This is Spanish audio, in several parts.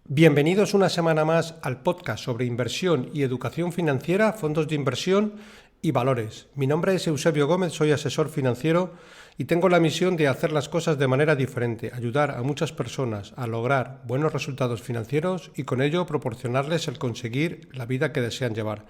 Bienvenidos una semana más al podcast sobre inversión y educación financiera, fondos de inversión y valores. Mi nombre es Eusebio Gómez, soy asesor financiero y tengo la misión de hacer las cosas de manera diferente, ayudar a muchas personas a lograr buenos resultados financieros y con ello proporcionarles el conseguir la vida que desean llevar.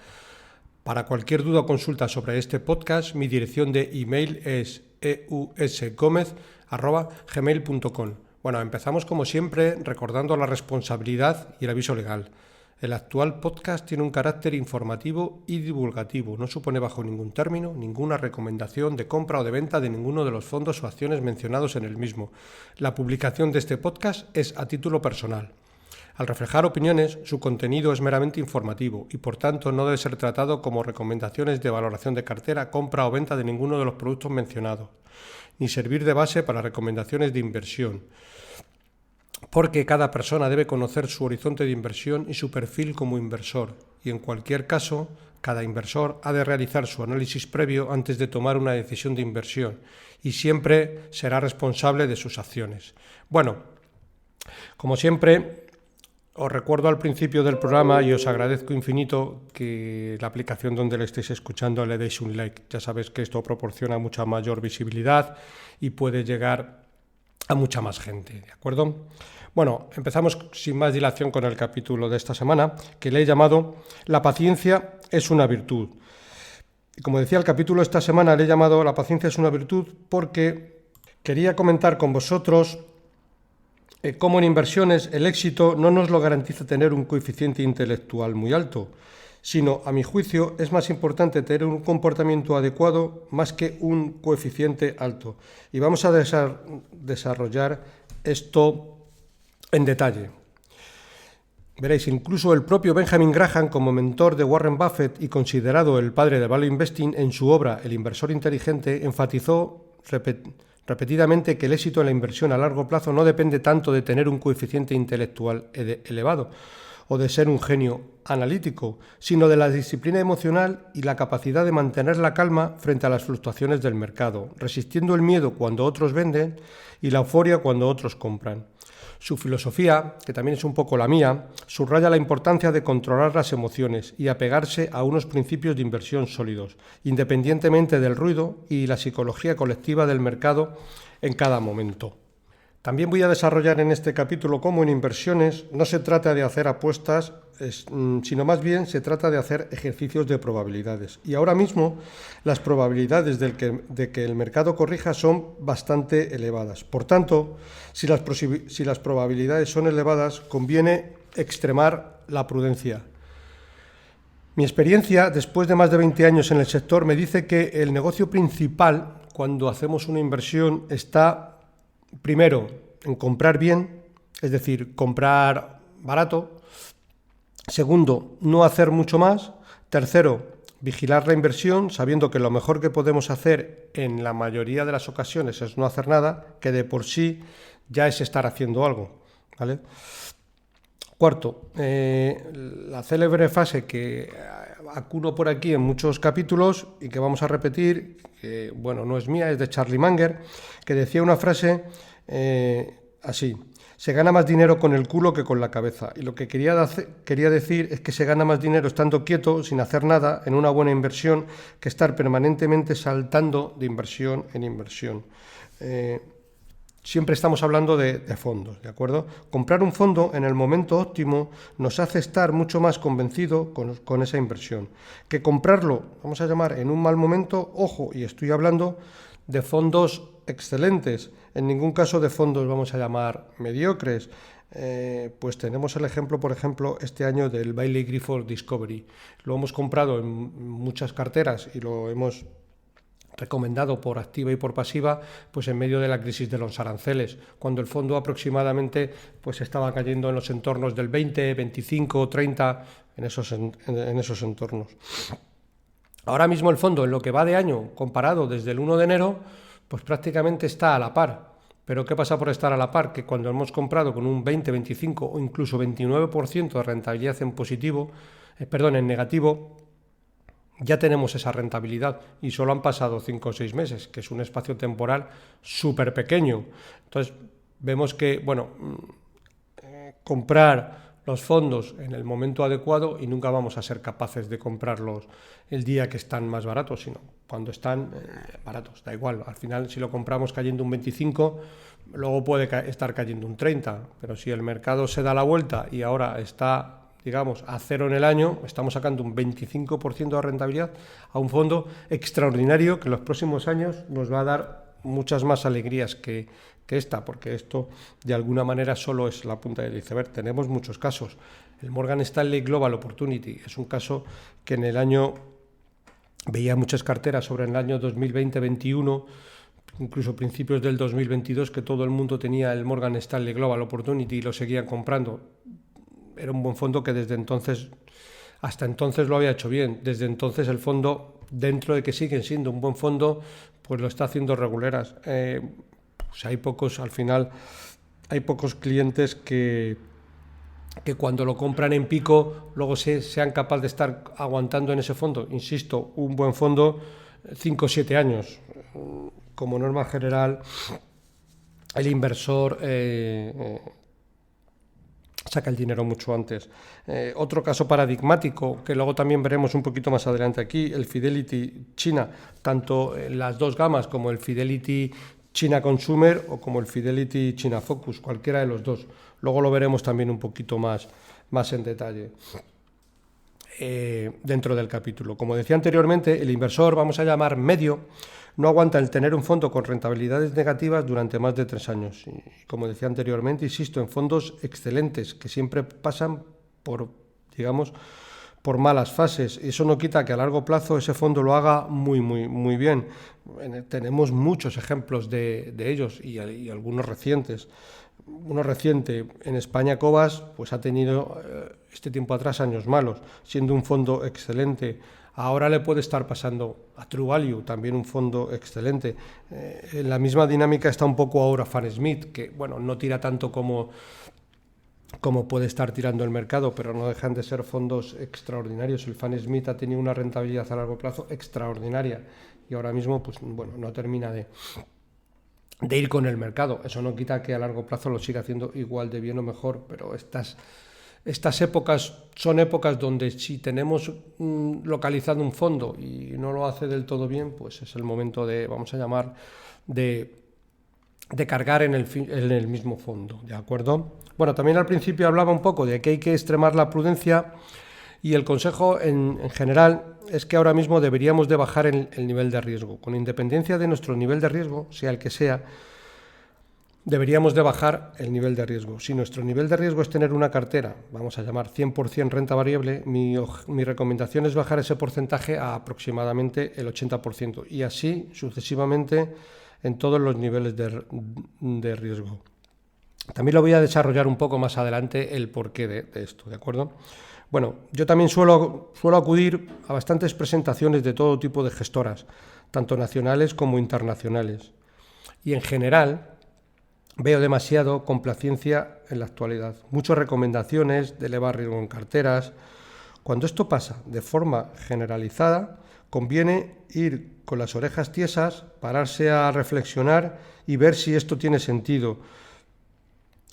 Para cualquier duda o consulta sobre este podcast, mi dirección de email es eusgomez@gmail.com. Bueno, empezamos como siempre recordando la responsabilidad y el aviso legal. El actual podcast tiene un carácter informativo y divulgativo. No supone bajo ningún término ninguna recomendación de compra o de venta de ninguno de los fondos o acciones mencionados en el mismo. La publicación de este podcast es a título personal. Al reflejar opiniones, su contenido es meramente informativo y por tanto no debe ser tratado como recomendaciones de valoración de cartera, compra o venta de ninguno de los productos mencionados, ni servir de base para recomendaciones de inversión, porque cada persona debe conocer su horizonte de inversión y su perfil como inversor, y en cualquier caso, cada inversor ha de realizar su análisis previo antes de tomar una decisión de inversión y siempre será responsable de sus acciones. Bueno, como siempre, os recuerdo al principio del programa y os agradezco infinito que la aplicación donde lo estéis escuchando le deis un like. Ya sabéis que esto proporciona mucha mayor visibilidad y puede llegar a mucha más gente, ¿de acuerdo? Bueno, empezamos sin más dilación con el capítulo de esta semana, que le he llamado La paciencia es una virtud. Y como decía el capítulo de esta semana, le he llamado La paciencia es una virtud porque quería comentar con vosotros cómo en inversiones el éxito no nos lo garantiza tener un coeficiente intelectual muy alto, sino, a mi juicio, es más importante tener un comportamiento adecuado más que un coeficiente alto. Y vamos a desarrollar esto en detalle. Veréis, incluso el propio Benjamin Graham, como mentor de Warren Buffett y considerado el padre del value investing, en su obra El inversor inteligente, enfatizó repetidamente que el éxito en la inversión a largo plazo no depende tanto de tener un coeficiente intelectual elevado o de ser un genio analítico, sino de la disciplina emocional y la capacidad de mantener la calma frente a las fluctuaciones del mercado, resistiendo el miedo cuando otros venden y la euforia cuando otros compran. Su filosofía, que también es un poco la mía, subraya la importancia de controlar las emociones y apegarse a unos principios de inversión sólidos, independientemente del ruido y la psicología colectiva del mercado en cada momento. También voy a desarrollar en este capítulo cómo en inversiones no se trata de hacer apuestas, sino más bien se trata de hacer ejercicios de probabilidades. Y ahora mismo las probabilidades de que el mercado corrija son bastante elevadas. Por tanto, si las probabilidades son elevadas, conviene extremar la prudencia. Mi experiencia, después de más de 20 años en el sector, me dice que el negocio principal cuando hacemos una inversión está primero en comprar bien, es decir, comprar barato. Segundo, no hacer mucho más. Tercero, vigilar la inversión, sabiendo que lo mejor que podemos hacer en la mayoría de las ocasiones es no hacer nada, que de por sí ya es estar haciendo algo, ¿vale? Cuarto, la célebre frase que acuno por aquí en muchos capítulos y que vamos a repetir, que bueno, no es mía, es de Charlie Munger, que decía una frase así: se gana más dinero con el culo que con la cabeza. Y lo que quería decir es que se gana más dinero estando quieto, sin hacer nada, en una buena inversión, que estar permanentemente saltando de inversión en inversión. Siempre estamos hablando de fondos, ¿de acuerdo? Comprar un fondo en el momento óptimo nos hace estar mucho más convencido con esa inversión. Que comprarlo, vamos a llamar, en un mal momento, ojo, y estoy hablando de fondos excelentes, en ningún caso de fondos, vamos a llamar, mediocres. Pues tenemos el ejemplo, por ejemplo, este año del Baillie Gifford Discovery. Lo hemos comprado en muchas carteras y lo hemos recomendado por activa y por pasiva, pues en medio de la crisis de los aranceles, cuando el fondo aproximadamente pues estaba cayendo en los entornos del 20, 25, 30, en esos entornos. Ahora mismo el fondo, en lo que va de año, comparado desde el 1 de enero, pues prácticamente está a la par. Pero ¿qué pasa por estar a la par? Que cuando hemos comprado con un 20, 25 o incluso 29% de rentabilidad en negativo, ya tenemos esa rentabilidad y solo han pasado 5 o 6 meses, que es un espacio temporal súper pequeño. Entonces, vemos que, comprar los fondos en el momento adecuado y nunca vamos a ser capaces de comprarlos el día que están más baratos, sino cuando están baratos. Da igual, al final si lo compramos cayendo un 25, luego puede estar cayendo un 30, pero si el mercado se da la vuelta y ahora está, digamos, a cero en el año, estamos sacando un 25% de rentabilidad a un fondo extraordinario que en los próximos años nos va a dar muchas más alegrías que esta, porque esto de alguna manera solo es la punta del iceberg. Tenemos muchos casos. El Morgan Stanley Global Opportunity es un caso que en el año veía muchas carteras sobre el año 2020-21, incluso principios del 2022, que todo el mundo tenía el Morgan Stanley Global Opportunity y lo seguían comprando. Era un buen fondo que desde entonces, hasta entonces lo había hecho bien. Desde entonces el fondo, dentro de que siguen siendo un buen fondo, pues lo está haciendo reguleras. Hay pocos, al final, hay pocos clientes que cuando lo compran en pico, luego sean capaces de estar aguantando en ese fondo. Insisto, un buen fondo, 5 o 7 años. Como norma general, el inversor saca el dinero mucho antes. Otro caso paradigmático, que luego también veremos un poquito más adelante aquí, el Fidelity China, tanto las dos gamas como el Fidelity China Consumer o como el Fidelity China Focus, cualquiera de los dos. Luego lo veremos también un poquito más en detalle dentro del capítulo. Como decía anteriormente, el inversor, vamos a llamar medio, no aguanta el tener un fondo con rentabilidades negativas durante más de 3 años. Y como decía anteriormente, insisto, en fondos excelentes que siempre pasan por, digamos, por malas fases. Eso no quita que a largo plazo ese fondo lo haga muy bien. Tenemos muchos ejemplos de ellos y algunos recientes. Uno reciente en España, Cobas, pues ha tenido este tiempo atrás años malos, siendo un fondo excelente. Ahora le puede estar pasando a True Value, también un fondo excelente. En la misma dinámica está un poco ahora Fanesmith, que bueno, no tira tanto como puede estar tirando el mercado, pero no dejan de ser fondos extraordinarios. El Fanesmith ha tenido una rentabilidad a largo plazo extraordinaria y ahora mismo pues bueno, no termina de ir con el mercado. Eso no quita que a largo plazo lo siga haciendo igual de bien o mejor, pero estas épocas son épocas donde si tenemos localizado un fondo y no lo hace del todo bien, pues es el momento de, vamos a llamar, de cargar en el mismo fondo, ¿de acuerdo? Bueno, también al principio hablaba un poco de que hay que extremar la prudencia y el consejo en general es que ahora mismo deberíamos de bajar el nivel de riesgo. Con independencia de nuestro nivel de riesgo, sea el que sea, deberíamos de bajar el nivel de riesgo. Si nuestro nivel de riesgo es tener una cartera, vamos a llamar 100% renta variable, mi recomendación es bajar ese porcentaje a aproximadamente el 80% y así sucesivamente en todos los niveles de riesgo. También lo voy a desarrollar un poco más adelante el porqué de esto, ¿de acuerdo? Bueno, yo también suelo acudir a bastantes presentaciones de todo tipo de gestoras, tanto nacionales como internacionales. Y en general veo demasiado complacencia en la actualidad. Muchas recomendaciones de elevar riesgo en carteras. Cuando esto pasa de forma generalizada, conviene ir con las orejas tiesas, pararse a reflexionar y ver si esto tiene sentido.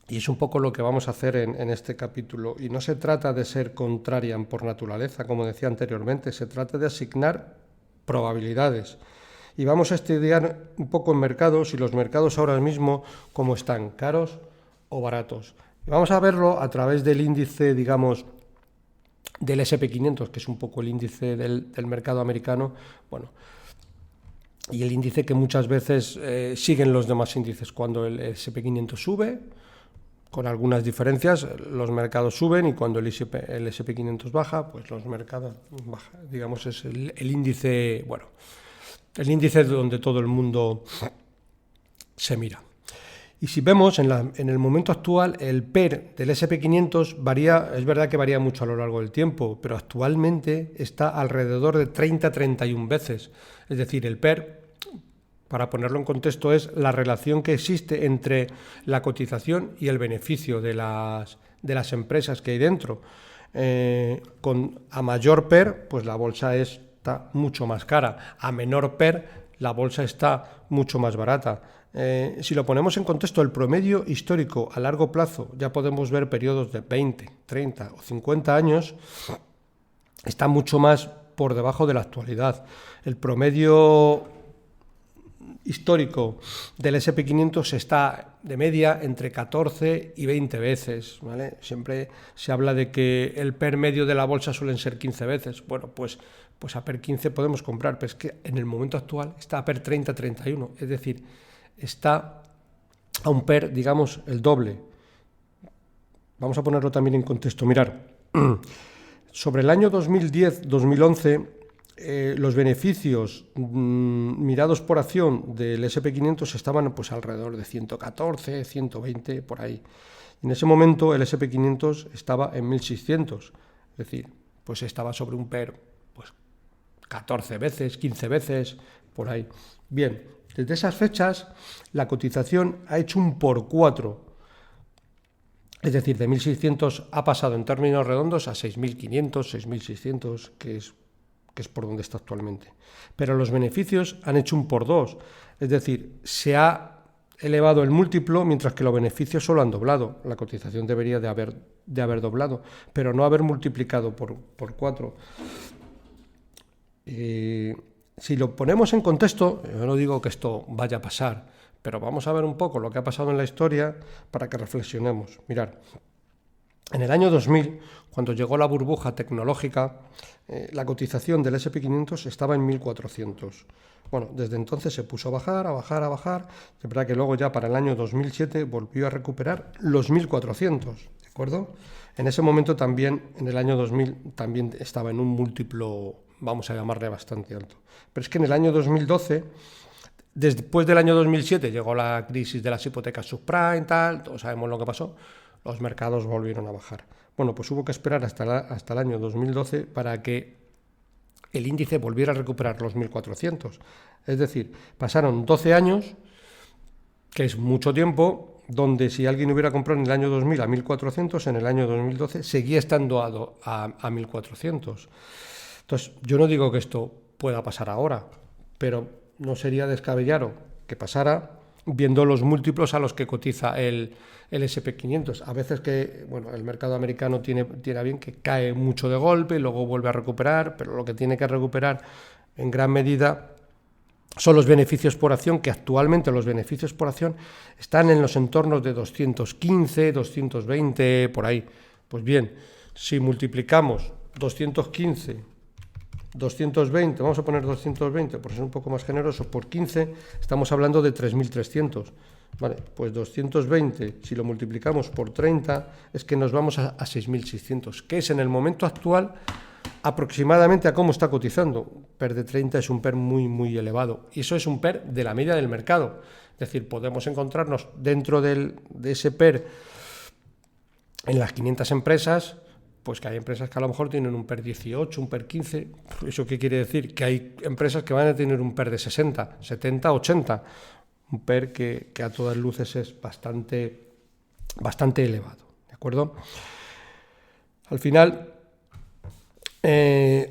Y es un poco lo que vamos a hacer en este capítulo. Y no se trata de ser contrarian por naturaleza, como decía anteriormente, se trata de asignar probabilidades. Y vamos a estudiar un poco en mercados y los mercados ahora mismo cómo están, caros o baratos. Y vamos a verlo a través del índice, digamos, del SP500, que es un poco el índice del mercado americano, bueno, y el índice que muchas veces siguen los demás índices. Cuando el SP500 sube, con algunas diferencias, los mercados suben y cuando el SP500 baja, pues los mercados bajan. Digamos, es el índice, bueno, el índice donde todo el mundo se mira. Y si vemos en el momento actual, el PER del SP500 varía, es verdad que varía mucho a lo largo del tiempo, pero actualmente está alrededor de 30-31 veces. Es decir, el PER, para ponerlo en contexto, es la relación que existe entre la cotización y el beneficio de las empresas que hay dentro. A mayor PER, pues la bolsa está mucho más cara. A menor PER, la bolsa está mucho más barata. Si lo ponemos en contexto, el promedio histórico a largo plazo, ya podemos ver periodos de 20, 30 o 50 años, está mucho más por debajo de la actualidad. El promedio histórico del S&P500 está de media entre 14 y 20 veces, ¿vale? Siempre se habla de que el PER medio de la bolsa suelen ser 15 veces. Bueno, pues a PER 15 podemos comprar, pero es que en el momento actual está a PER 30, 31, es decir, está a un PER, digamos, el doble. Vamos a ponerlo también en contexto. Mirar, sobre el año 2010-2011, los beneficios mirados por acción del S&P500 estaban pues alrededor de 114, 120, por ahí. En ese momento el S&P500 estaba en 1600, es decir, pues estaba sobre un PER pues 14 veces, 15 veces, por ahí. Bien, desde esas fechas la cotización ha hecho un por 4. Es decir, de 1.600 ha pasado en términos redondos a 6.500, 6.600, que es por donde está actualmente. Pero los beneficios han hecho un por 2. Es decir, se ha elevado el múltiplo mientras que los beneficios solo han doblado. La cotización debería de haber doblado, pero no haber multiplicado por 4. Si lo ponemos en contexto, yo no digo que esto vaya a pasar, pero vamos a ver un poco lo que ha pasado en la historia para que reflexionemos. Mirad, en el año 2000, cuando llegó la burbuja tecnológica, la cotización del S&P500 estaba en 1.400. Bueno, desde entonces se puso a bajar, a bajar, a bajar. Es verdad que luego ya para el año 2007 volvió a recuperar los 1.400, ¿de acuerdo? En ese momento también, en el año 2000, también estaba en un múltiplo, vamos a llamarle bastante alto. Pero es que en el año 2012... Después del año 2007 llegó la crisis de las hipotecas subprime, tal, todos sabemos lo que pasó, los mercados volvieron a bajar. Bueno, pues hubo que esperar hasta el año 2012 para que el índice volviera a recuperar los 1.400. Es decir, pasaron 12 años, que es mucho tiempo, donde si alguien hubiera comprado en el año 2000 a 1.400, en el año 2012 seguía estando a 1.400. Entonces, yo no digo que esto pueda pasar ahora, pero no sería descabellado que pasara viendo los múltiplos a los que cotiza el S&P500. A veces que el mercado americano tiene bien que cae mucho de golpe y luego vuelve a recuperar, pero lo que tiene que recuperar en gran medida son los beneficios por acción, que actualmente los beneficios por acción están en los entornos de 215, 220, por ahí. Pues bien, si multiplicamos 215, 220, vamos a poner 220 por ser un poco más generoso, por 15, estamos hablando de 3.300. Vale, pues 220, si lo multiplicamos por 30, es que nos vamos a 6.600, que es en el momento actual aproximadamente a cómo está cotizando. PER de 30 es un PER muy, muy elevado. Y eso es un PER de la media del mercado. Es decir, podemos encontrarnos dentro de ese PER en las 500 empresas, pues que hay empresas que a lo mejor tienen un PER 18, un PER 15. ¿Eso qué quiere decir? Que hay empresas que van a tener un PER de 60, 70, 80. Un PER que a todas luces es bastante elevado. ¿De acuerdo? Al final,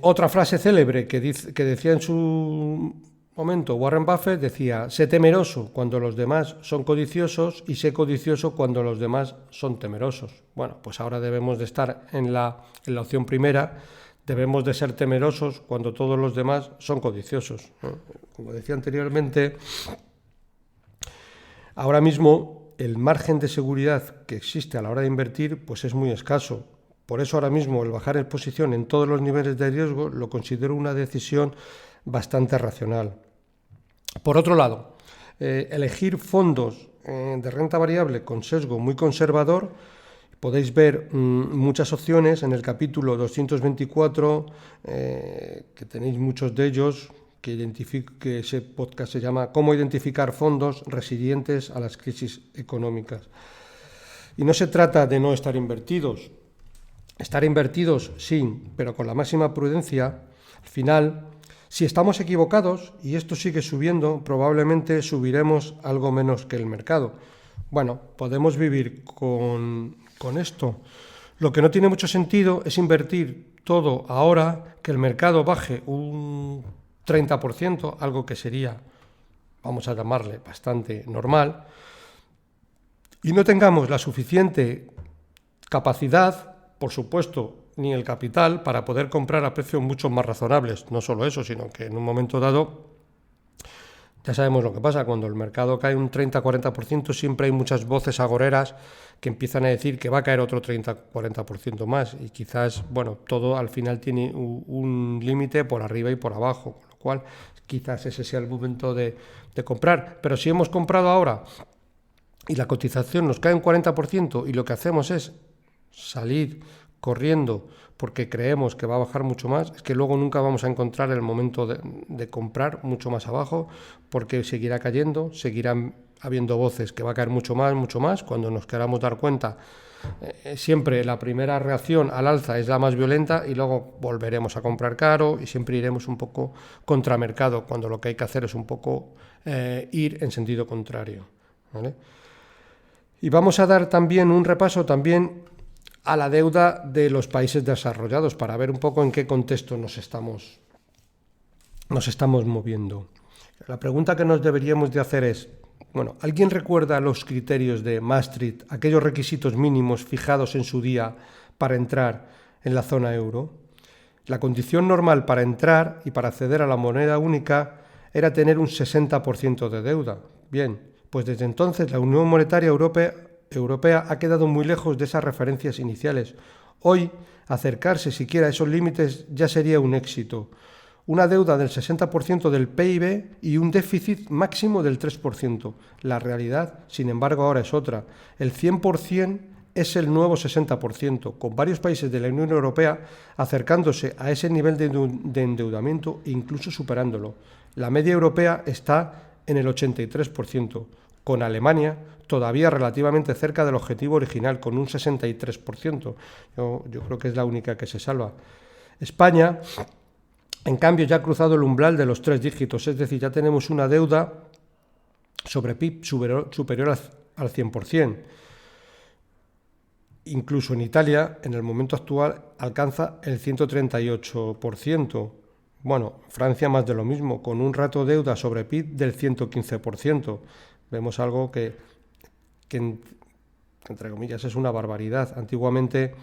otra frase célebre que decía en su momento Warren Buffett, decía: sé temeroso cuando los demás son codiciosos y sé codicioso cuando los demás son temerosos. Bueno, pues ahora debemos de estar en la opción primera, debemos de ser temerosos cuando todos los demás son codiciosos. Como decía anteriormente, ahora mismo el margen de seguridad que existe a la hora de invertir pues es muy escaso. Por eso ahora mismo el bajar exposición en todos los niveles de riesgo lo considero una decisión bastante racional. Por otro lado, elegir fondos de renta variable con sesgo muy conservador, podéis ver muchas opciones en el capítulo 224, que tenéis muchos de ellos, que ese podcast se llama ¿Cómo identificar fondos resilientes a las crisis económicas? Y no se trata de no estar invertidos. Estar invertidos, sí, pero con la máxima prudencia. Al final, si estamos equivocados y esto sigue subiendo, probablemente subiremos algo menos que el mercado. Bueno, podemos vivir con esto. Lo que no tiene mucho sentido es invertir todo ahora, que el mercado baje un 30%, algo que sería vamos a llamarle, bastante normal, y no tengamos la suficiente capacidad, por supuesto, ni el capital para poder comprar a precios mucho más razonables. No solo eso, sino que en un momento dado, ya sabemos lo que pasa, cuando el mercado cae un 30-40%, siempre hay muchas voces agoreras que empiezan a decir que va a caer otro 30-40% más, y quizás, bueno, todo al final tiene un límite por arriba y por abajo, con lo cual quizás ese sea el momento de comprar. Pero si hemos comprado ahora y la cotización nos cae un 40% y lo que hacemos es salir corriendo porque creemos que va a bajar mucho más, es que luego nunca vamos a encontrar el momento de comprar mucho más abajo, porque seguirá cayendo, seguirán habiendo voces que va a caer mucho más. Cuando nos queramos dar cuenta, siempre la primera reacción al alza es la más violenta y luego volveremos a comprar caro y siempre iremos un poco contramercado, cuando lo que hay que hacer es un poco ir en sentido contrario, ¿vale? Y vamos a dar también un repaso también a la deuda de los países desarrollados para ver un poco en qué contexto nos estamos moviendo. La pregunta que nos deberíamos de hacer es, bueno, ¿alguien recuerda los criterios de Maastricht, aquellos requisitos mínimos fijados en su día para entrar en la zona euro? La condición normal para entrar y para acceder a la moneda única era tener un 60% de deuda. Bien, pues desde entonces la Unión Monetaria Europea ha quedado muy lejos de esas referencias iniciales. Hoy, acercarse siquiera a esos límites ya sería un éxito. Una deuda del 60% del PIB y un déficit máximo del 3%. La realidad, sin embargo, ahora es otra. El 100% es el nuevo 60%, con varios países de la Unión Europea acercándose a ese nivel de endeudamiento e incluso superándolo. La media europea está en el 83%, con Alemania todavía relativamente cerca del objetivo original, con un 63%. Yo creo que es la única que se salva. España, en cambio, ya ha cruzado el umbral de los 3 dígitos, es decir, ya tenemos una deuda sobre PIB superior al 100%. Incluso en Italia, en el momento actual, alcanza el 138%. Bueno, Francia más de lo mismo, con un ratio de deuda sobre PIB del 115%. Vemos algo que entre comillas, es una barbaridad. Antiguamente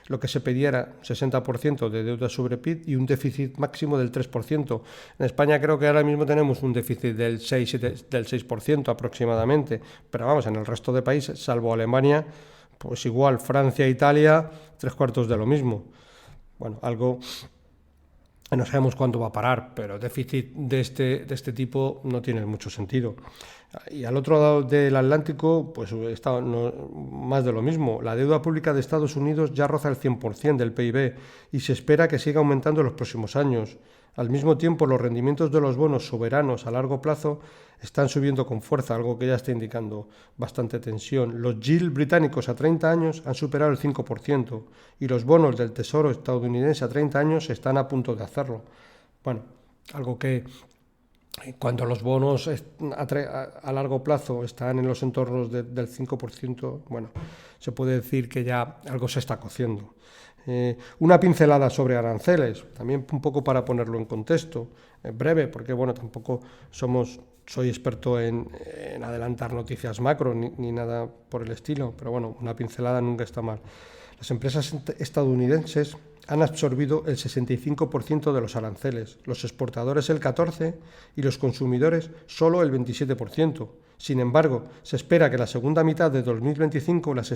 lo que se pedía era 60% de deuda sobre PIB y un déficit máximo del 3%. En España creo que ahora mismo tenemos un déficit del 6% aproximadamente, pero vamos, en el resto de países, salvo Alemania, pues igual, Francia e Italia, 3/4 de lo mismo. Bueno, algo no sabemos cuándo va a parar, pero déficit de este tipo no tiene mucho sentido. Y al otro lado del Atlántico, pues está más de lo mismo. La deuda pública de Estados Unidos ya roza el 100% del PIB y se espera que siga aumentando en los próximos años. Al mismo tiempo, los rendimientos de los bonos soberanos a largo plazo están subiendo con fuerza, algo que ya está indicando bastante tensión. Los yield británicos a 30 años han superado el 5% y los bonos del Tesoro estadounidense a 30 años están a punto de hacerlo. Bueno, algo que cuando los bonos a largo plazo están en los entornos del 5%, bueno, se puede decir que ya algo se está cociendo. Una pincelada sobre aranceles, también un poco para ponerlo en contexto, breve, porque bueno, tampoco soy experto en adelantar noticias macro ni nada por el estilo, pero bueno, una pincelada nunca está mal. Las empresas estadounidenses han absorbido el 65% de los aranceles, los exportadores el 14% y los consumidores solo el 27%. Sin embargo, se espera que la segunda mitad de 2025 las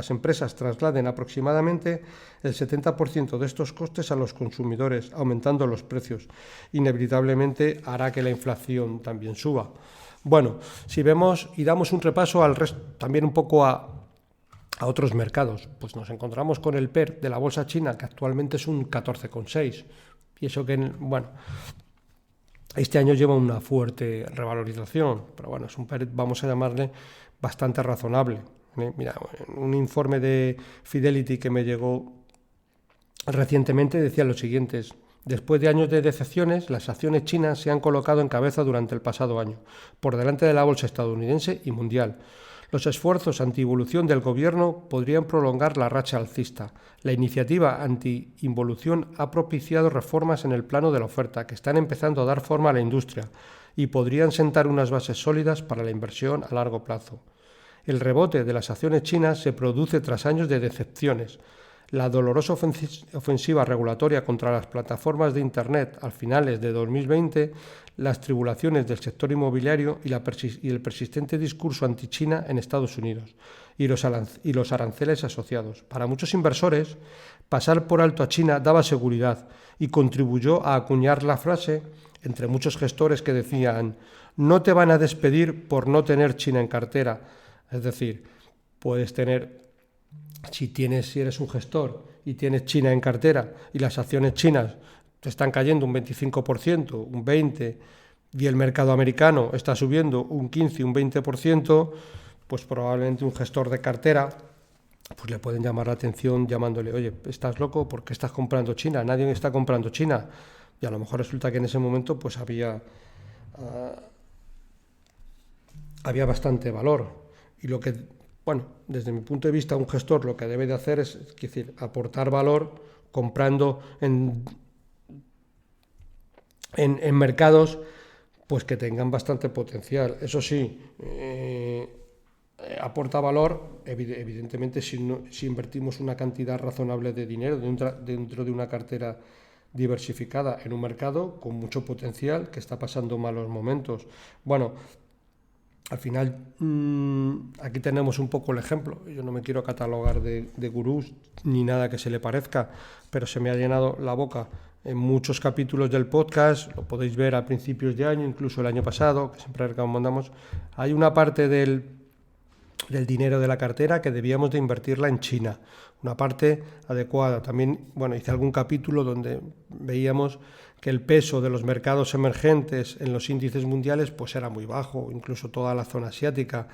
empresas trasladen aproximadamente el 70% de estos costes a los consumidores, aumentando los precios. Inevitablemente hará que la inflación también suba. Bueno, si vemos y damos un repaso al resto, también un poco a otros mercados, pues nos encontramos con el PER de la bolsa china, que actualmente es un 14,6. Y eso que, bueno, este año lleva una fuerte revalorización, pero bueno, es un PER, vamos a llamarle, bastante razonable. Mira, un informe de Fidelity que me llegó recientemente decía lo siguiente: después de años de decepciones, las acciones chinas se han colocado en cabeza durante el pasado año, por delante de la bolsa estadounidense y mundial. Los esfuerzos anti-involución del gobierno podrían prolongar la racha alcista. La iniciativa anti-involución ha propiciado reformas en el plano de la oferta que están empezando a dar forma a la industria y podrían sentar unas bases sólidas para la inversión a largo plazo. El rebote de las acciones chinas se produce tras años de decepciones. La dolorosa ofensiva regulatoria contra las plataformas de Internet a finales de 2020, las tribulaciones del sector inmobiliario y el persistente discurso anti-China en Estados Unidos y los aranceles asociados. Para muchos inversores, pasar por alto a China daba seguridad y contribuyó a acuñar la frase entre muchos gestores que decían: no te van a despedir por no tener China en cartera. Es decir, puedes tener... Si eres un gestor y tienes China en cartera y las acciones chinas te están cayendo un 25%, un 20%, y el mercado americano está subiendo un 15%, un 20%, pues probablemente un gestor de cartera pues le pueden llamar la atención llamándole: oye, ¿estás loco? ¿Por qué estás comprando China? Nadie está comprando China. Y a lo mejor resulta que en ese momento pues había bastante valor. Y lo que... Bueno, desde mi punto de vista, un gestor lo que debe de hacer es decir, aportar valor comprando en mercados pues que tengan bastante potencial. Eso sí, aporta valor, evidentemente, si invertimos una cantidad razonable de dinero dentro de una cartera diversificada en un mercado con mucho potencial que está pasando malos momentos. Bueno, al final, aquí tenemos un poco el ejemplo. Yo no me quiero catalogar de gurús ni nada que se le parezca, pero se me ha llenado la boca en muchos capítulos del podcast. Lo podéis ver a principios de año, incluso el año pasado, que siempre recomendamos. Hay una parte del dinero de la cartera que debíamos de invertirla en China, una parte adecuada. También, hice algún capítulo donde veíamos que el peso de los mercados emergentes en los índices mundiales pues era muy bajo, incluso toda la zona asiática,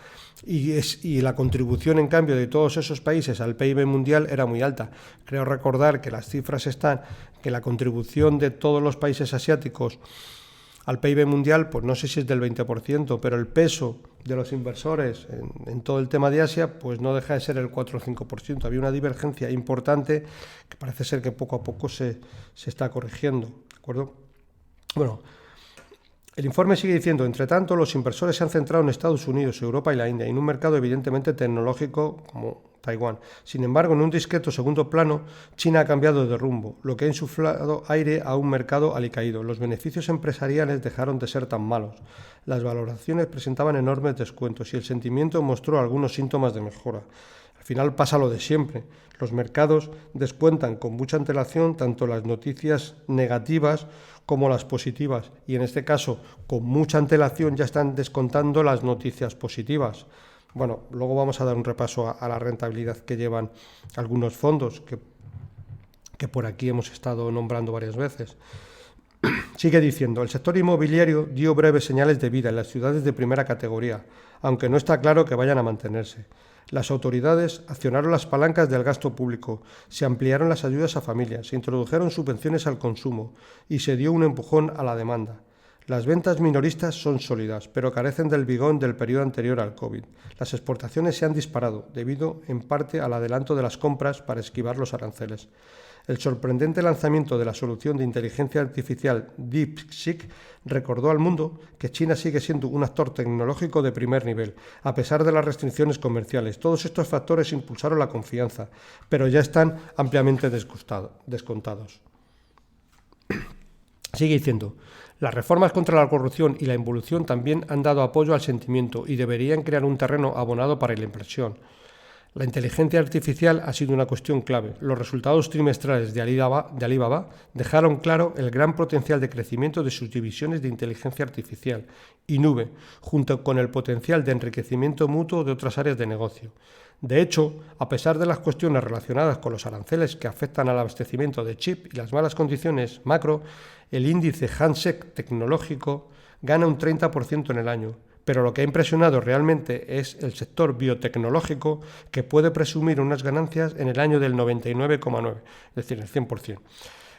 y la contribución en cambio de todos esos países al PIB mundial era muy alta. Creo recordar que las cifras están que la contribución de todos los países asiáticos al PIB mundial, pues no sé si es del 20%, pero el peso de los inversores en todo el tema de Asia, pues no deja de ser el 4 o 5%. Había una divergencia importante que parece ser que poco a poco se está corrigiendo, ¿de acuerdo? Bueno, el informe sigue diciendo: entre tanto, los inversores se han centrado en Estados Unidos, Europa y la India, en un mercado evidentemente tecnológico como Taiwán. Sin embargo, en un discreto segundo plano, China ha cambiado de rumbo, lo que ha insuflado aire a un mercado alicaído. Los beneficios empresariales dejaron de ser tan malos. Las valoraciones presentaban enormes descuentos y el sentimiento mostró algunos síntomas de mejora. Al final pasa lo de siempre. Los mercados descuentan con mucha antelación tanto las noticias negativas como las positivas, y en este caso, con mucha antelación ya están descontando las noticias positivas. Bueno, luego vamos a dar un repaso a la rentabilidad que llevan algunos fondos que por aquí hemos estado nombrando varias veces. Sigue diciendo: el sector inmobiliario dio breves señales de vida en las ciudades de primera categoría, aunque no está claro que vayan a mantenerse. Las autoridades accionaron las palancas del gasto público, se ampliaron las ayudas a familias, se introdujeron subvenciones al consumo y se dio un empujón a la demanda. Las ventas minoristas son sólidas, pero carecen del vigor del periodo anterior al COVID. Las exportaciones se han disparado, debido en parte al adelanto de las compras para esquivar los aranceles. El sorprendente lanzamiento de la solución de inteligencia artificial DeepSeek recordó al mundo que China sigue siendo un actor tecnológico de primer nivel, a pesar de las restricciones comerciales. Todos estos factores impulsaron la confianza, pero ya están ampliamente descontados. Sigue diciendo: las reformas contra la corrupción y la involución también han dado apoyo al sentimiento y deberían crear un terreno abonado para la inversión. La inteligencia artificial ha sido una cuestión clave. Los resultados trimestrales de Alibaba dejaron claro el gran potencial de crecimiento de sus divisiones de inteligencia artificial y nube, junto con el potencial de enriquecimiento mutuo de otras áreas de negocio. De hecho, a pesar de las cuestiones relacionadas con los aranceles que afectan al abastecimiento de chip y las malas condiciones macro, el índice Hang Seng tecnológico gana un 30% en el año. Pero lo que ha impresionado realmente es el sector biotecnológico, que puede presumir unas ganancias en el año del 99,9%, es decir, el 100%.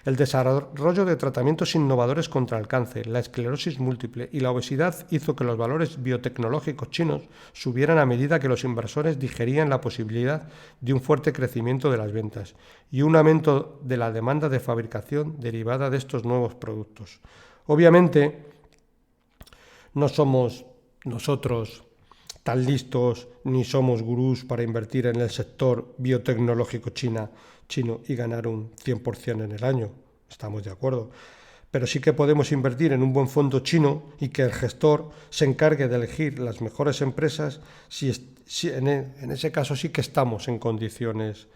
El desarrollo de tratamientos innovadores contra el cáncer, la esclerosis múltiple y la obesidad hizo que los valores biotecnológicos chinos subieran a medida que los inversores digerían la posibilidad de un fuerte crecimiento de las ventas y un aumento de la demanda de fabricación derivada de estos nuevos productos. Obviamente, No somos nosotros tan listos ni somos gurús para invertir en el sector biotecnológico chino y ganar un 100% en el año. Estamos de acuerdo. Pero sí que podemos invertir en un buen fondo chino y que el gestor se encargue de elegir las mejores empresas. Si en ese caso sí que estamos en condiciones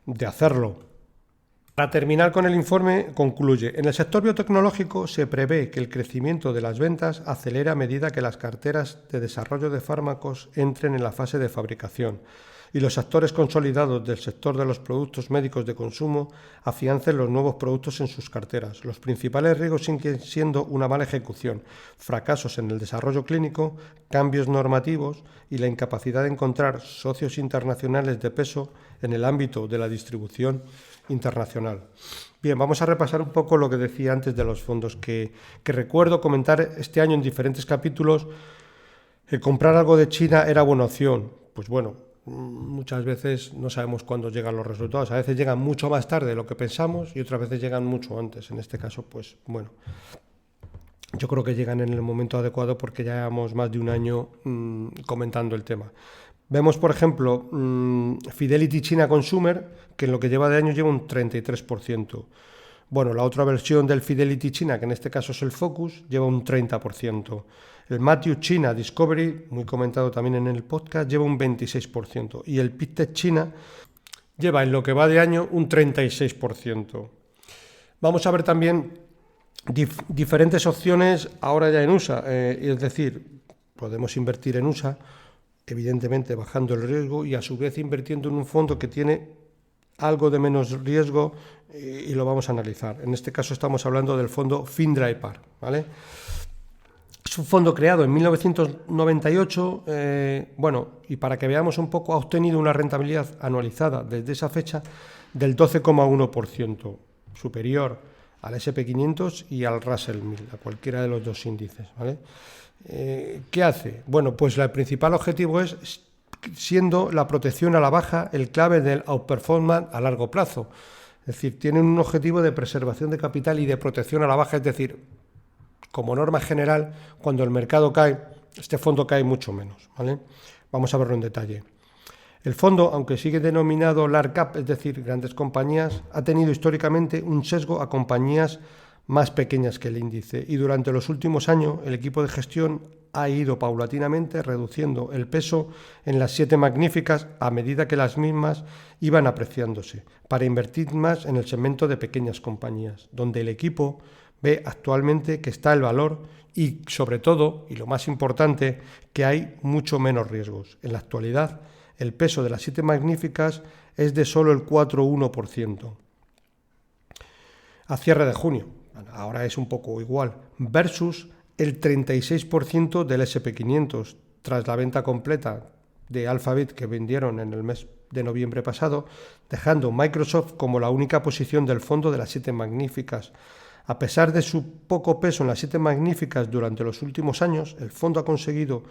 de hacerlo. Para terminar con el informe, concluye: en el sector biotecnológico se prevé que el crecimiento de las ventas acelera a medida que las carteras de desarrollo de fármacos entren en la fase de fabricación y los actores consolidados del sector de los productos médicos de consumo afiancen los nuevos productos en sus carteras. Los principales riesgos siguen siendo una mala ejecución, fracasos en el desarrollo clínico, cambios normativos y la incapacidad de encontrar socios internacionales de peso en el ámbito de la distribución internacional. Bien, vamos a repasar un poco lo que decía antes de los fondos, que recuerdo comentar este año en diferentes capítulos. Comprar algo de China era buena opción. Pues bueno, muchas veces no sabemos cuándo llegan los resultados. A veces llegan mucho más tarde de lo que pensamos y otras veces llegan mucho antes. En este caso, pues bueno, yo creo que llegan en el momento adecuado porque ya llevamos más de un año comentando el tema. Vemos, por ejemplo, Fidelity China Consumer, que en lo que lleva de año lleva un 33%. Bueno, la otra versión del Fidelity China, que en este caso es el Focus, lleva un 30%. El Matthew China Discovery, muy comentado también en el podcast, lleva un 26%. Y el Pictet China lleva en lo que va de año un 36%. Vamos a ver también diferentes opciones ahora ya en USA. Es decir, podemos invertir en USA, evidentemente bajando el riesgo y a su vez invirtiendo en un fondo que tiene algo de menos riesgo y lo vamos a analizar. En este caso estamos hablando del fondo FinDryPar, ¿vale? Es un fondo creado en 1998, y para que veamos un poco, ha obtenido una rentabilidad anualizada desde esa fecha del 12,1%, superior al S&P 500 y al Russell 1000, a cualquiera de los dos índices, ¿vale? ¿Qué hace? Bueno, pues el principal objetivo es, siendo la protección a la baja, el clave del outperformance a largo plazo. Es decir, tienen un objetivo de preservación de capital y de protección a la baja, es decir, como norma general, cuando el mercado cae, este fondo cae mucho menos, ¿vale? Vamos a verlo en detalle. El fondo, aunque sigue denominado Large Cap, es decir, grandes compañías, ha tenido históricamente un sesgo a compañías más pequeñas que el índice y durante los últimos años el equipo de gestión ha ido paulatinamente reduciendo el peso en las 7 magníficas a medida que las mismas iban apreciándose, para invertir más en el segmento de pequeñas compañías, donde el equipo ve actualmente que está el valor y, sobre todo, y lo más importante, que hay mucho menos riesgos. En la actualidad, el peso de las 7 magníficas es de solo el 4,1%. A cierre de junio, ahora es un poco igual, versus el 36% del S&P 500, tras la venta completa de Alphabet que vendieron en el mes de noviembre pasado, dejando Microsoft como la única posición del fondo de las 7 magníficas. A pesar de su poco peso en las 7 magníficas durante los últimos años, el fondo ha conseguido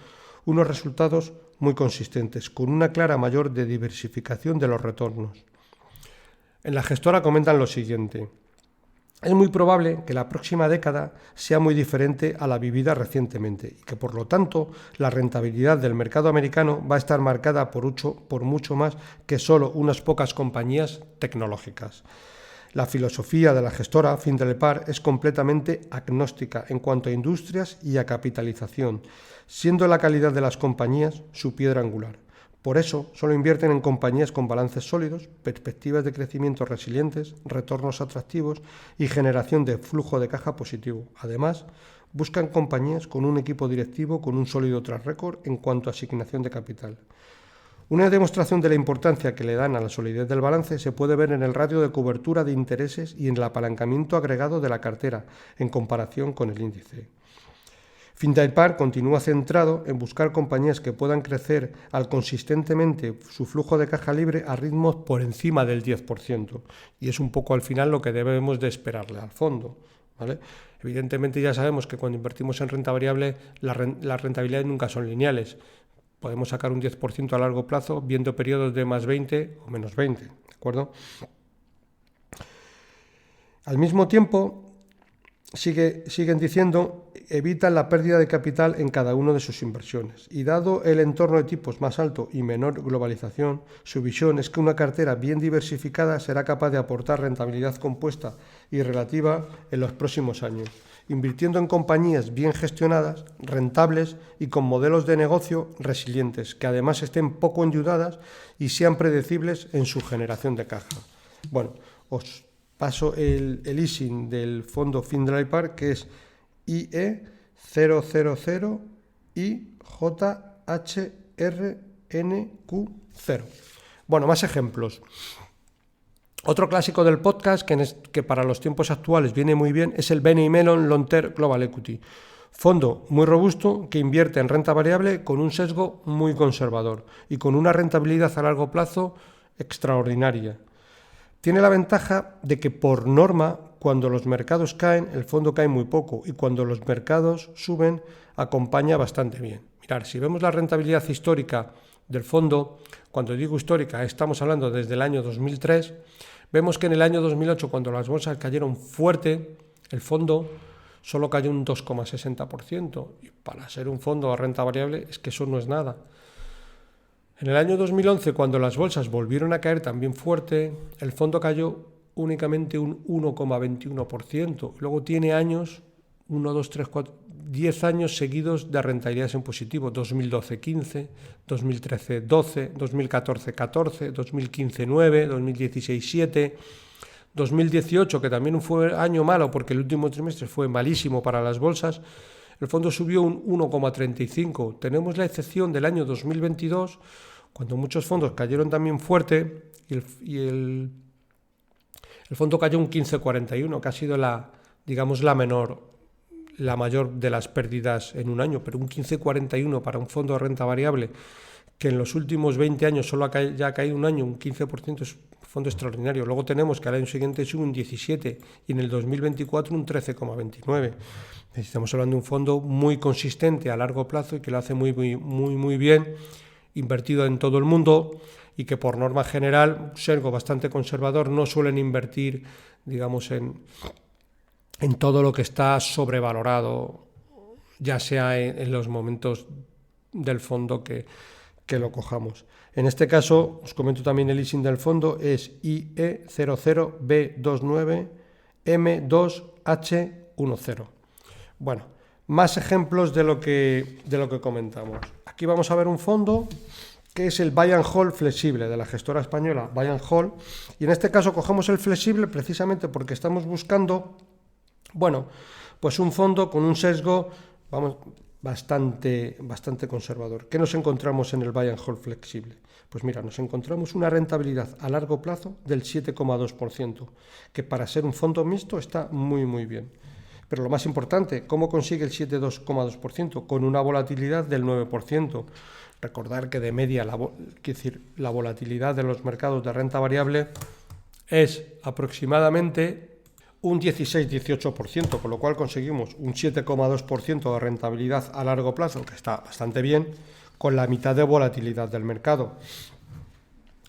unos resultados muy consistentes, con una clara mayor de diversificación de los retornos. En la gestora comentan lo siguiente: es muy probable que la próxima década sea muy diferente a la vivida recientemente y que, por lo tanto, la rentabilidad del mercado americano va a estar marcada por mucho más que solo unas pocas compañías tecnológicas. La filosofía de la gestora FinDryPar es completamente agnóstica en cuanto a industrias y a capitalización, siendo la calidad de las compañías su piedra angular. Por eso, solo invierten en compañías con balances sólidos, perspectivas de crecimiento resilientes, retornos atractivos y generación de flujo de caja positivo. Además, buscan compañías con un equipo directivo con un sólido track record en cuanto a asignación de capital. Una demostración de la importancia que le dan a la solidez del balance se puede ver en el ratio de cobertura de intereses y en el apalancamiento agregado de la cartera en comparación con el índice. FinDryPar continúa centrado en buscar compañías que puedan crecer consistentemente su flujo de caja libre a ritmos por encima del 10%. Y es un poco al final lo que debemos de esperarle al fondo, ¿vale? Evidentemente ya sabemos que cuando invertimos en renta variable las rentabilidades nunca son lineales. Podemos sacar un 10% a largo plazo viendo periodos de más 20 o menos 20, ¿de acuerdo? Al mismo tiempo, siguen diciendo evitan la pérdida de capital en cada una de sus inversiones. Y dado el entorno de tipos más alto y menor globalización, su visión es que una cartera bien diversificada será capaz de aportar rentabilidad compuesta y relativa en los próximos años, invirtiendo en compañías bien gestionadas, rentables y con modelos de negocio resilientes, que además estén poco endeudadas y sean predecibles en su generación de caja. Bueno, os paso el ISIN del fondo Findlay Park, que es IE 000 IJHRNQ0. Bueno, más ejemplos. Otro clásico del podcast que para los tiempos actuales viene muy bien es el Benny Mellon Long Term Global Equity. Fondo muy robusto que invierte en renta variable con un sesgo muy conservador y con una rentabilidad a largo plazo extraordinaria. Tiene la ventaja de que por norma, cuando los mercados caen, el fondo cae muy poco y cuando los mercados suben, acompaña bastante bien. Mirad, si vemos la rentabilidad histórica del fondo, cuando digo histórica estamos hablando desde el año 2003, vemos que en el año 2008, cuando las bolsas cayeron fuerte, el fondo solo cayó un 2,60%. Y para ser un fondo a renta variable es que eso no es nada. En el año 2011, cuando las bolsas volvieron a caer también fuerte, el fondo cayó únicamente un 1,21%. Luego tiene años, 1, 2, 3, 4, 10 años seguidos de rentabilidades en positivo. 2012, 15, 2013, 12, 2014, 14, 2015, 9, 2016, 7, 2018, que también fue año malo porque el último trimestre fue malísimo para las bolsas, el fondo subió un 1,35. Tenemos la excepción del año 2022, cuando muchos fondos cayeron también fuerte y el fondo cayó un 15,41, que ha sido la mayor de las pérdidas en un año, pero un 15,41 para un fondo de renta variable que en los últimos 20 años solo ha caído un año un 15%, es un fondo extraordinario. Luego tenemos que al año siguiente sube un 17 y en el 2024 un 13,29. Estamos hablando de un fondo muy consistente a largo plazo y que lo hace muy bien, invertido en todo el mundo y que por norma general, sesgo bastante conservador, no suelen invertir, digamos, en todo lo que está sobrevalorado, ya sea en los momentos del fondo que lo cojamos. En este caso, os comento también el ISIN del fondo, es IE00B29M2H10. Bueno, más ejemplos de lo que comentamos. Aquí vamos a ver un fondo que es el Buy and Hold flexible de la gestora española Buy and Hold, y en este caso cogemos el flexible precisamente porque estamos buscando, bueno, pues un fondo con un sesgo, bastante conservador. ¿Qué nos encontramos en el Buy and Hold flexible? Pues mira, nos encontramos una rentabilidad a largo plazo del 7,2%, que para ser un fondo mixto está muy bien. Pero lo más importante, ¿cómo consigue el 7,2%? Con una volatilidad del 9%. Recordar que de media la volatilidad de los mercados de renta variable es aproximadamente un 16-18%, con lo cual conseguimos un 7,2% de rentabilidad a largo plazo, que está bastante bien, con la mitad de volatilidad del mercado.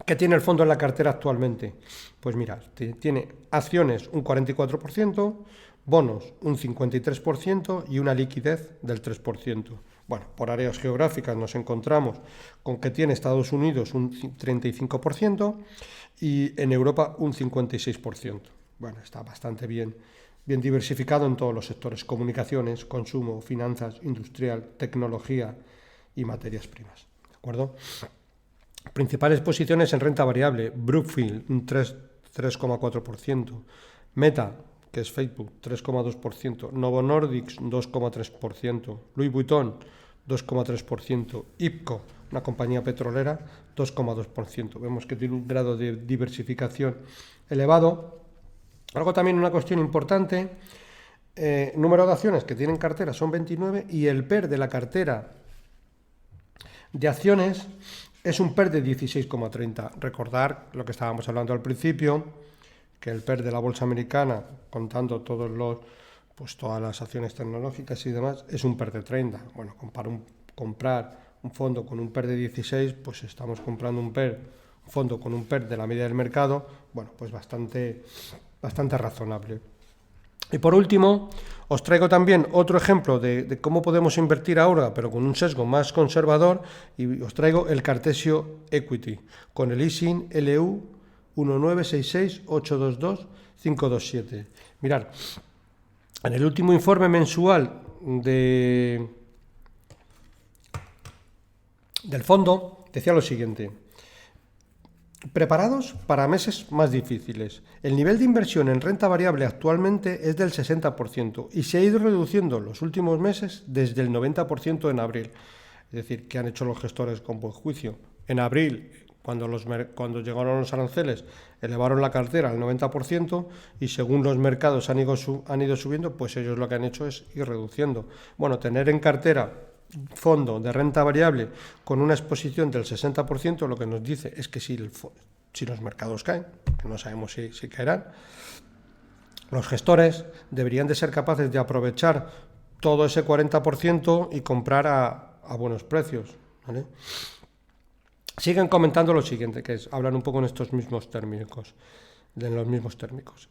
¿Qué tiene el fondo en la cartera actualmente? Pues mirad, tiene acciones un 44%, bonos un 53% y una liquidez del 3%. Bueno, por áreas geográficas nos encontramos con que tiene Estados Unidos un 35% y en Europa un 56%. Bueno, está bastante bien diversificado en todos los sectores: comunicaciones, consumo, finanzas, industrial, tecnología y materias primas. ¿De acuerdo? Principales posiciones en renta variable: Brookfield, un 3,4%, Meta, que es Facebook, 3,2%, Novo Nordisk, 2,3%, Louis Vuitton, 2,3%, IPCO, una compañía petrolera, 2,2%. Vemos que tiene un grado de diversificación elevado. Algo también, una cuestión importante, número de acciones que tienen cartera son 29 y el PER de la cartera de acciones es un PER de 16,30. Recordar lo que estábamos hablando al principio, que el PER de la bolsa americana, contando todas las acciones tecnológicas y demás, es un PER de 30. Bueno, comprar un fondo con un PER de 16, pues estamos comprando un fondo con un PER de la media del mercado, bueno, pues bastante razonable. Y por último, os traigo también otro ejemplo de cómo podemos invertir ahora, pero con un sesgo más conservador, y os traigo el Cartesio Equity, con el ISIN LU 1966822527. Mirad, en el último informe mensual del fondo decía lo siguiente: preparados para meses más difíciles. El nivel de inversión en renta variable actualmente es del 60% y se ha ido reduciendo en los últimos meses desde el 90% en abril. Es decir, ¿qué han hecho los gestores con buen juicio? En abril, cuando llegaron los aranceles, elevaron la cartera al 90% y según los mercados han ido subiendo, pues ellos lo que han hecho es ir reduciendo. Bueno, tener en cartera fondo de renta variable con una exposición del 60%, lo que nos dice es que si los mercados caen, que no sabemos si caerán, los gestores deberían de ser capaces de aprovechar todo ese 40% y comprar a buenos precios, ¿vale? Siguen comentando lo siguiente, que es, hablan un poco en estos mismos térmicos.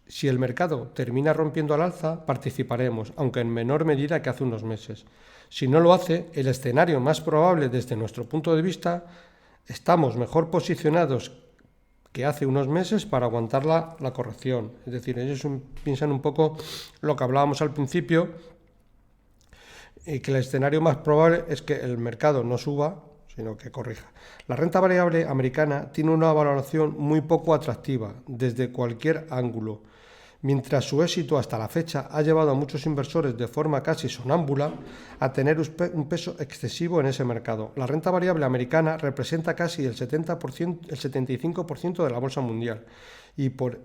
Si el mercado termina rompiendo al alza, participaremos, aunque en menor medida que hace unos meses. Si no lo hace, el escenario más probable desde nuestro punto de vista, estamos mejor posicionados que hace unos meses para aguantar la corrección. Es decir, ellos piensan un poco lo que hablábamos al principio, que el escenario más probable es que el mercado no suba, sino que corrija. La renta variable americana tiene una valoración muy poco atractiva desde cualquier ángulo, mientras su éxito hasta la fecha ha llevado a muchos inversores de forma casi sonámbula a tener un peso excesivo en ese mercado. La renta variable americana representa casi el 75% de la bolsa mundial y por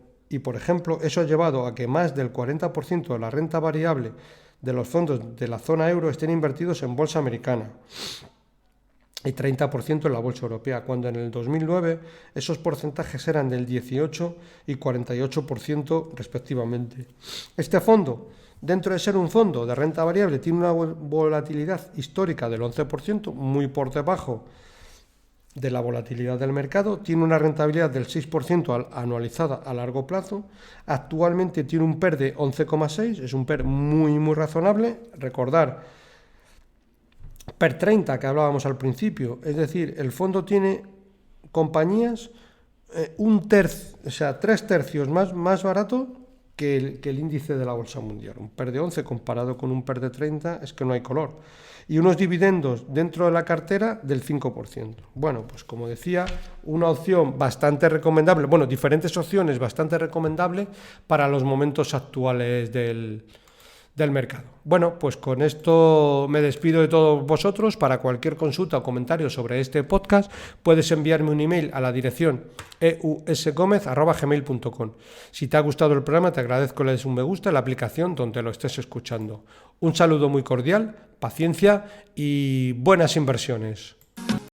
ejemplo, eso ha llevado a que más del 40% de la renta variable de los fondos de la zona euro estén invertidos en bolsa americana y 30% en la bolsa europea, cuando en el 2009 esos porcentajes eran del 18 y 48% respectivamente. Este fondo, dentro de ser un fondo de renta variable, tiene una volatilidad histórica del 11%, muy por debajo de la volatilidad del mercado, tiene una rentabilidad del 6% anualizada a largo plazo, actualmente tiene un PER de 11,6, es un PER muy razonable. Recordar PER 30 que hablábamos al principio, es decir, el fondo tiene compañías tres tercios más barato que el índice de la bolsa mundial. Un PER de 11 comparado con un PER de 30 es que no hay color. Y unos dividendos dentro de la cartera del 5%. Bueno, pues como decía, una opción bastante recomendable, diferentes opciones bastante recomendables para los momentos actuales del mercado. Bueno, pues con esto me despido de todos vosotros. Para cualquier consulta o comentario sobre este podcast, puedes enviarme un email a la dirección eusgomez@gmail.com. Si te ha gustado el programa, te agradezco que le des un me gusta en la aplicación donde lo estés escuchando. Un saludo muy cordial, paciencia y buenas inversiones.